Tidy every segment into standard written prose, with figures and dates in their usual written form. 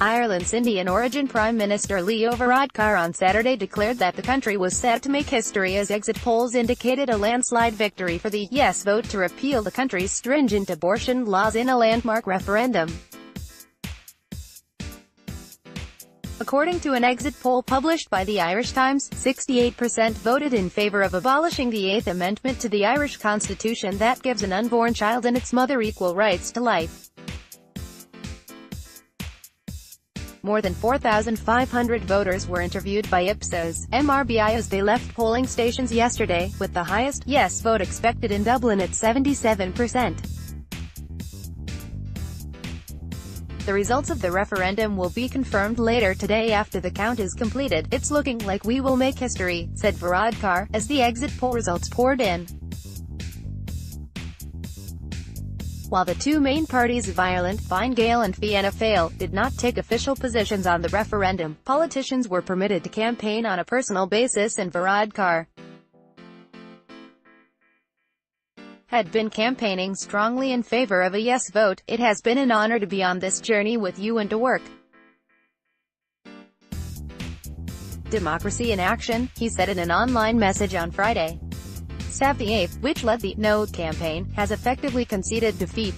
Ireland's Indian origin Prime Minister Leo Varadkar on Saturday declared that the country was set to make history as exit polls indicated a landslide victory for the yes vote to repeal the country's stringent abortion laws in a landmark referendum. According to an exit poll published by the Irish Times, 68% voted in favour of abolishing the Eighth Amendment to the Irish Constitution that gives an unborn child and its mother equal rights to life. More than 4,500 voters were interviewed by Ipsos MRBI as they left polling stations yesterday, with the highest yes vote expected in Dublin at 77%. The results of the referendum will be confirmed later today after the count is completed. "It's looking like we will make history," said Varadkar, as the exit poll results poured in. While the two main parties of Ireland, Fine Gael and Fianna Fáil, did not take official positions on the referendum, politicians were permitted to campaign on a personal basis, and Varadkar had been campaigning strongly in favour of a yes vote. "It has been an honour to be on this journey with you and to work democracy in action," he said in an online message on Friday. Save the Eighth, which led the No campaign, has effectively conceded defeat.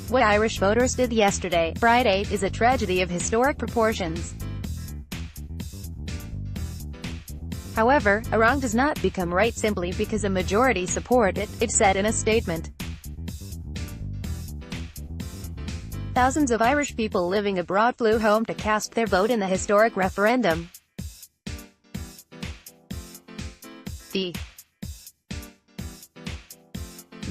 What Irish voters did yesterday, Friday, is a tragedy of historic proportions. However, a wrong does not become right simply because a majority support it, it said in a statement. Thousands of Irish people living abroad flew home to cast their vote in the historic referendum. The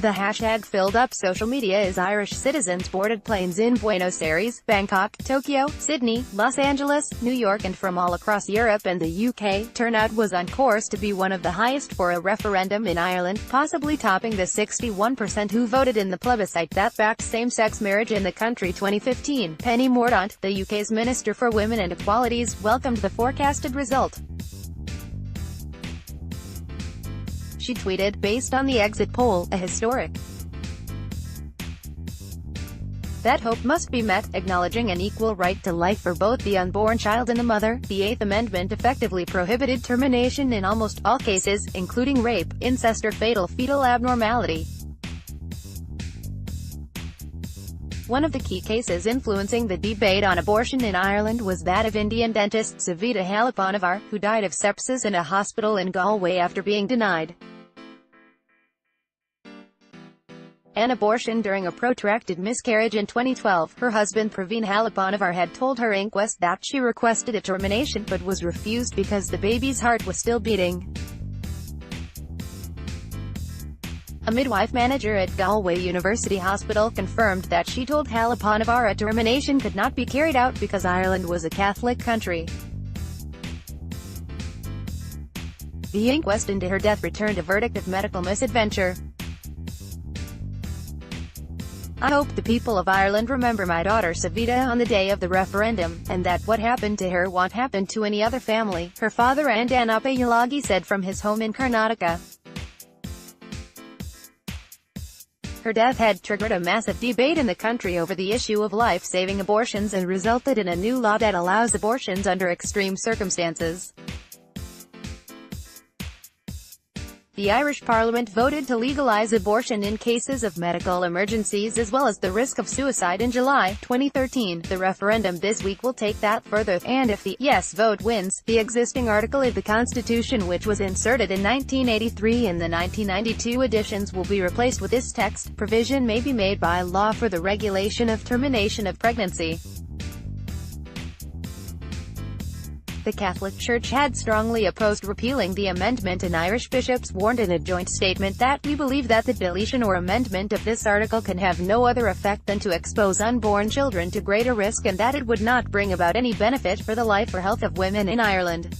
hashtag filled up social media as Irish citizens boarded planes in Buenos Aires, Bangkok, Tokyo, Sydney, Los Angeles, New York and from all across Europe and the UK. Turnout was on course to be one of the highest for a referendum in Ireland, possibly topping the 61% who voted in the plebiscite that backed same-sex marriage in the country 2015. Penny Mordaunt, the UK's Minister for Women and Equalities, welcomed the forecasted result. She tweeted, "Based on the exit poll, a historic that hope must be met, acknowledging an equal right to life for both the unborn child and the mother. The Eighth Amendment effectively prohibited termination in almost all cases, including rape, incest or fatal fetal abnormality. One of the key cases influencing the debate on abortion in Ireland was that of Indian dentist Savita Halappanavar, who died of sepsis in a hospital in Galway after being denied an abortion during a protracted miscarriage in 2012. Her husband Praveen Halappanavar had told her inquest that she requested a termination but was refused because the baby's heart was still beating. A midwife manager at Galway University Hospital confirmed that she told Halappanavar a termination could not be carried out because Ireland was a Catholic country. The inquest into her death returned a verdict of medical misadventure. "I hope the people of Ireland remember my daughter Savita on the day of the referendum, and that what happened to her won't happen to any other family," her father Andanappa Yalagi said from his home in Karnataka. Her death had triggered a massive debate in the country over the issue of life-saving abortions and resulted in a new law that allows abortions under extreme circumstances. The Irish Parliament voted to legalise abortion in cases of medical emergencies as well as the risk of suicide in July 2013. The referendum this week will take that further, and if the yes vote wins, the existing article of the Constitution which was inserted in 1983 and the 1992 editions will be replaced with this text: "Provision may be made by law for the regulation of termination of pregnancy." The Catholic Church had strongly opposed repealing the amendment, and Irish bishops warned in a joint statement that, "We believe that the deletion or amendment of this article can have no other effect than to expose unborn children to greater risk and that it would not bring about any benefit for the life or health of women in Ireland."